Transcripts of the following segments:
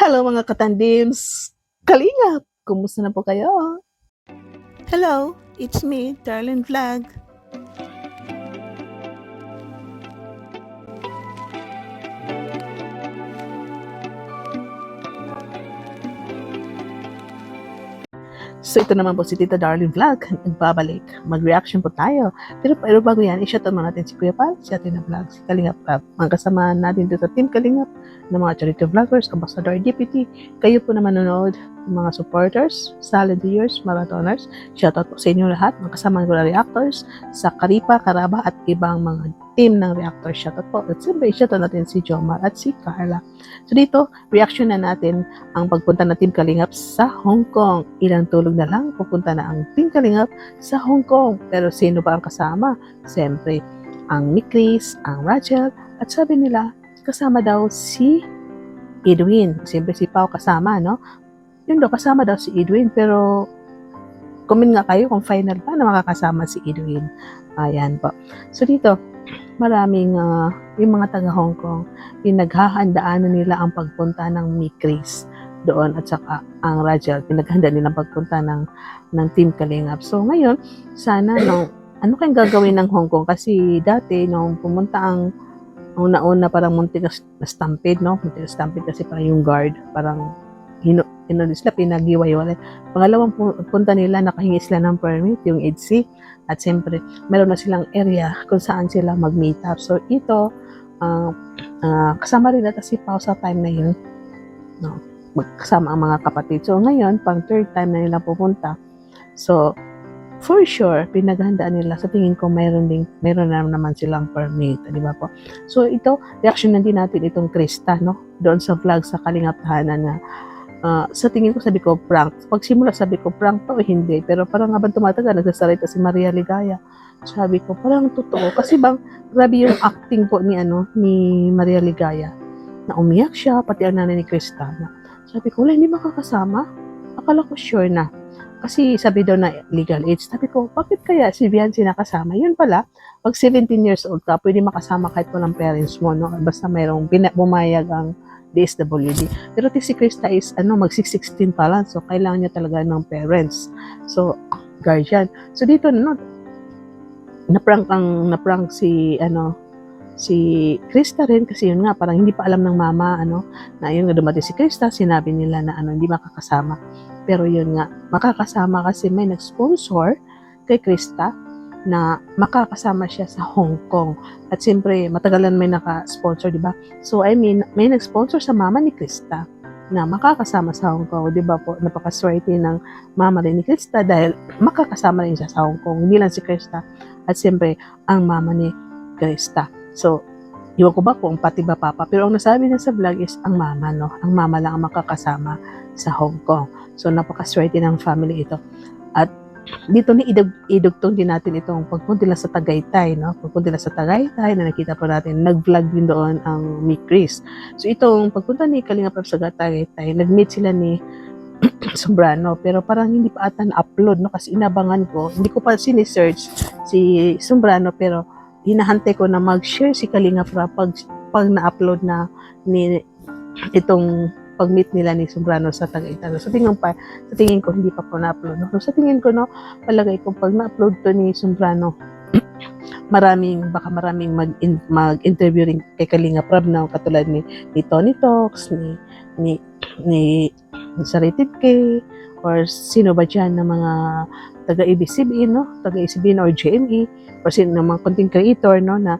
Hello mga katandims! Kalingap! Kumusta na po kayo? Hello, it's me, Darlene Vlog. So ito naman po si Tita Darlene Vlog, nagbabalik. Mag-reaction po tayo. Pero bago yan, i-shoutout mo natin si Kuya Pal, si Atina Vlog, si Kalingap Vlog. Mga kasama natin dito sa Team Kalingap, ng mga charity vloggers, ambassador, DPT. Kayo po na manonood, mga supporters, silent viewers, marathoners. Shoutout po sa inyo lahat, mga kasama ko na reactors, sa Karipa, Karaba, at ibang mga team ng reactor. Shoutout po. At siyempre, shoutout natin si Jomar at si Carla. So dito, reaction na natin ang pagpunta ng Team Kalingap sa Hong Kong. Ilang tulog na lang, pupunta na ang Team Kalingap sa Hong Kong. Pero sino ba ang kasama? Siyempre, ang Mikris, ang Rachel, at sabi nila, kasama daw si Edwin. Siyempre si Pao kasama, no? Yun daw, kasama daw si Edwin. Pero, comment nga kayo kung final pa na makakasama si Edwin. Ayan po. So dito, maraming yung mga taga Hong Kong, pinaghahandaan nila ang pagpunta ng Mikris doon at saka ang Rachel, pinaghanda nilang pagpunta ng Team Kalingap. So ngayon, sana ano kayang gagawin ng Hong Kong? Kasi dati nung pumunta ang una-una parang muntik na stampede, no? Muntik na stampede kasi parang yung guard, parang sila pinag-iwalay. Pangalawang punta nila, nakahingi sila ng permit, yung EDC. At siyempre, meron na silang area kung saan sila mag-meet up. So, ito, kasama rin natin si Pao sa time na yun. No? Magkasama ang mga kapatid. So, ngayon, pang third time na nila pupunta. So, for sure, pinaghandaan nila. Sa tingin ko, meron na naman silang permit. Di ba po? So, ito, reaction na din natin itong Krista, no? Doon sa vlog sa Kalingap Tahanan na sa tingin ko, sabi ko, prank. Pagsimula, sabi ko, prank to o hindi. Pero parang habang tumatagal, nagsasalita si Maria Ligaya. Sabi ko, parang totoo. Kasi bang, grabe yung acting po ni Maria Ligaya. Na umiyak siya, pati ang nanay ni Krista. Sabi ko, wala, hindi makakasama. Akala ko sure na. Kasi sabi daw na legal age. Sabi ko, bakit kaya si Viancy nakasama? Yun pala, pag 17 years old ka, pwede makasama kahit walang parents mo. No? Basta mayroong bumayag ang DSWD. Pero si Krista is mag-16 pa lang. So, kailangan niya talaga ng parents. So, guardian. So, dito, naprank si Krista rin kasi yun nga, parang hindi pa alam ng mama, na yun nga dumating si Krista, sinabi nila na hindi makakasama. Pero yun nga, makakasama kasi may nag-sponsor kay Krista na makakasama siya sa Hong Kong. At siyempre, matagalan may naka-sponsor, di ba? So, I mean, may nag-sponsor sa mama ni Krista na makakasama sa Hong Kong. Di ba po, napakaswerte ng mama rin ni Krista dahil makakasama rin siya sa Hong Kong. Hindi lang si Krista. At siyempre, ang mama ni Krista. So, iwan ko ba kung pati ba papa. Pero ang nasabi niya sa vlog is ang mama, no? Ang mama lang ang makakasama sa Hong Kong. So, napakaswerte ng family ito. At dito idugtong din natin itong pagpunta nila sa Tagaytay, no? Pagpunta nila sa Tagaytay na nakita po natin, nag-vlog din doon ang Mikris. So itong pagpunta ni Kalingap sa Tagaytay, nag-meet sila ni Sombrano, pero parang hindi pa ata na-upload, no? Kasi inabangan ko, hindi ko pa sini-search si Sombrano, pero hinahantay ko na mag-share si Kalingap pag na-upload na ni itong pag-meet nila ni Sombrano sa Tagaytay. Sa tingin ko hindi pa po na-upload. No? Sa tingin ko, palagay ko pag na-upload to ni Sombrano, baka maraming mag-interview rin kay Kalingap Rab na katulad ni Tony Talks, ni Sarited K, or sino ba dyan ng mga taga-ABCBN, no? Taga-ABCBN or GME, or sino ng mga content creator, no, na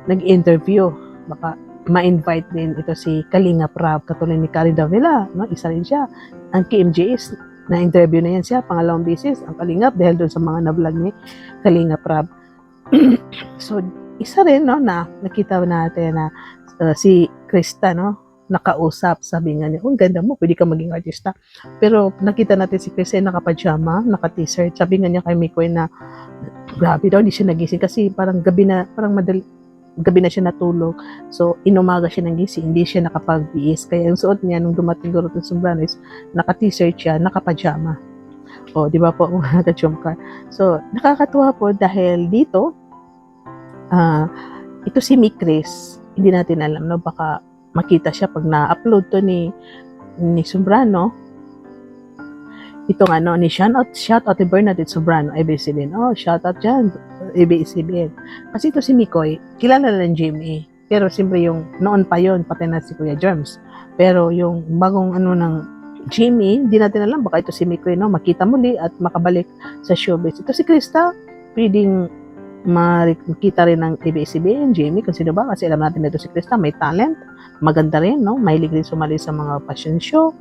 nag-interview. Baka ma-invite din ito si Kalingap Rab, katulad ni Carrie Davila, no? Isa rin siya. Ang KMJS, na-interview na yan siya, pangalawang beses, ang Kalingap, dahil doon sa mga na-vlog ni Kalingap Rab. So, isa rin, no, na nakita natin na si Krista, no, nakausap, sabi nga niya, ang ganda mo, pwede ka maging artista. Pero nakita natin si Krista naka-pajama, naka-t-shirt, sabi nga niya kay Mikoy na grabe daw, hindi siya nagising kasi parang gabi na siya natulog. So, inumaga siya ng gising, hindi siya nakapag-biis. Kaya yung suot niya, nung dumating doon ng Sombrano, naka-t-shirt siya, naka-pajama. O, di ba po, mga ka-chumkar. So, nakakatuwa po dahil dito, ito si Mikris, hindi natin alam, no? Baka makita siya pag na-upload to ni ni Sobrano, itong ni shout out ni Bernadette Sobrano, ABS-CBN. Oh, shout out dyan, ABS-CBN. Kasi ito si Mikoy, kilala na ng Jimmy. Pero siyempre yung noon pa yon patay na si Kuya Germs. Pero yung bagong ng Jimmy, hindi natin alam, baka ito si Mikoy, makita muli at makabalik sa showbiz. Ito si Krista, pwedeng makita rin ng ABS-CBN, Jimmy, kung sino ba, kasi alam natin na ito si Krista, may talent, maganda rin, mahilig rin sumali sa mga fashion show,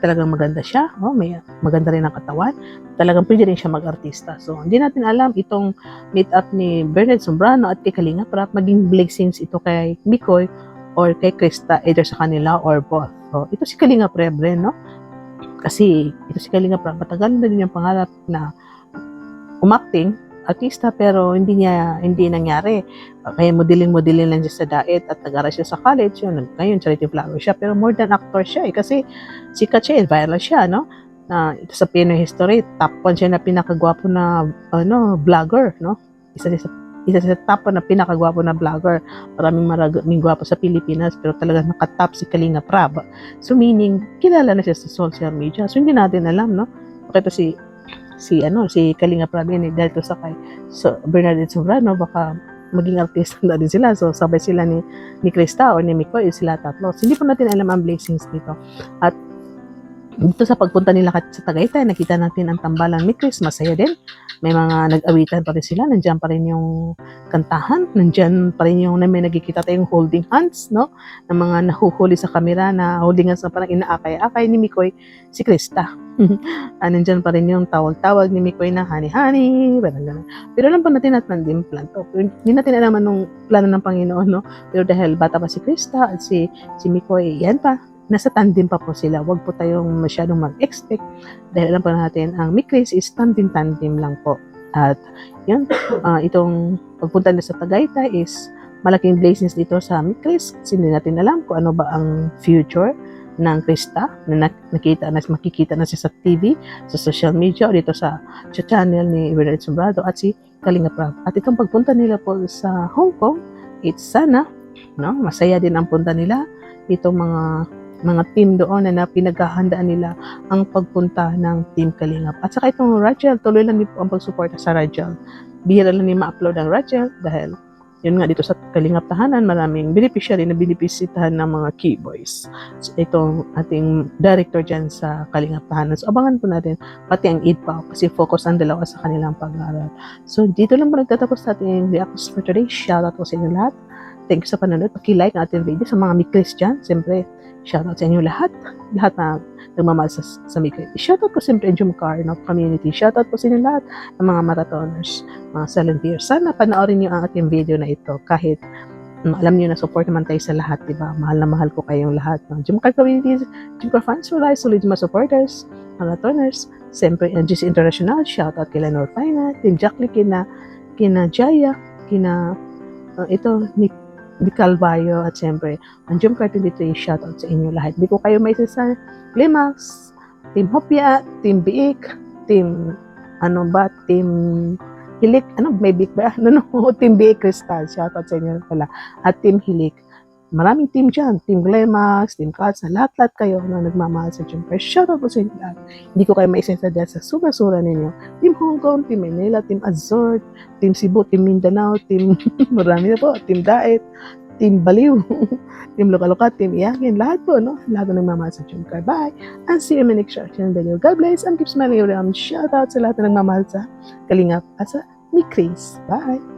talagang maganda siya, may maganda rin ang katawan, talagang pwede rin siya mag-artista. So, hindi natin alam itong meet up ni Bernadette Sobrano at kay Kalinga Prap, maging blessings ito kay Mikoy or kay Krista, either sa kanila or both. So, ito si Kalinga Prap rin, kasi ito si Kalinga Prap, matagal na din yung pangarap na umakting, artista, pero hindi nangyari. Kaya modeling lang siya sa diet at nag-aral siya sa college. Yun, ngayon charity flower siya, pero more than actor siya kasi sikat siya, viral siya, ito sa Pinoy history, top 1 siya na pinakagwapo na vlogger, Isa sa top 1 na pinakagwapo na vlogger. Maraming gwapo sa Pilipinas, pero talaga nakatop si Kalinga Prab. So meaning, kilala na siya sa social media. So hindi natin alam, Bakit si Kalinga Prab dahil to sa kay Bernadette Sobrano, baka maging artista na din sila. So sabay sila ni Krista o ni Mikoy, sila tatlo. So, hindi po natin alam ang blessings dito. At dito sa pagpunta nila sa Tagaytay, nakita natin ang tambalan ni Chris, masaya din. May mga nag-awitan pa rin sila, nandiyan pa rin yung kantahan, nandiyan pa rin yung may nagkikita tayong holding hands, ng mga nahuhuli sa kamera na holding hands na parang inaakay-akay ni Mikoy, si Krista. Nandiyan pa rin yung tawag-tawag ni Mikoy na honey, parang gano'n. Pero alam pa natin at nandun plan to. Pero hindi natin alam anong plano ng Panginoon, Pero dahil bata pa si Krista at si Mikoy, yan pa, nasa tandem pa po sila. Huwag po tayong masyadong mag-expect dahil alam po natin ang Mikris is tandem lang po. At yun, itong pagpunta nila sa Tagaytay is malaking blessings dito sa Mikris kasi hindi natin alam kung ano ba ang future ng Krista na makikita na siya sa TV, sa social media o dito sa channel ni Bernadette Sobrano at si Kalinga Prab. At itong pagpunta nila po sa Hong Kong, it's sana masaya din ang punta nila. Itong mga team doon na pinaghahandaan nila ang pagpunta ng Team Kalingap. At saka itong Rachel, tuloy lang din po ang pagsuporta sa Rachel. Bihira lang din ma-upload ang Rachel dahil yun nga dito sa Kalingap Tahanan, maraming beneficiary na binisitahan ng mga key boys. So, itong ating director dyan sa Kalingap Tahanan. So, abangan po natin pati ang EDPA kasi focus ang dalawa sa kanilang pag-aaral. So, dito lang po nagtatapos sa ating reactions for today. Shoutout po sa inyo lahat. Thank you sa panonood. Paki-like ang ating video sa mga Mikris dyan. Siyempre, shoutout sa inyo lahat na nagmamahal sa Mikris. Shoutout po siyempre Jumcar community. Shoutout po sa inyo lahat ng mga marathoners, mga volunteers. Sana panoorin niyo ang ating video na ito kahit alam niyo na support naman tayo sa lahat, diba? Mahal na mahal ko kayong lahat ng Jumcar communities, Jumcar fans for life, solid mga supporters, marathoners. Siyempre, GC International, shoutout kila Norfina, Team Jackie, kina Jaya, ni Calvayo at siyempre ang Jumcar 23, shoutout sa inyo lahat. Hindi ko kayo may sa Limax, Team Hopia, Team Biik, Team Team Hilik, may Biik ba? Team Biik Crystal, shoutout sa inyo pala. At Team Hilik, maraming team dyan, Team Limax, Team Cats, lahat kayo na nagmamahal sa Jumcar. Shoutout po sa inyo lahat. Hindi ko kayo may isa dyan sa sura nila. Team Hong Kong, Team Manila, Team Azor, Team Cebu, Team Mindanao, Team marami na po, Team Daet, Team Baliw, Team Lokaloka, Team Iyakin, lahat po, lahat na nagmamahal sa Jumcar. Bye! And see you in my next reaction video. God bless and keep smiling around. Shout out sa lahat na nagmamahal sa Kalingap at sa Mikris. Bye!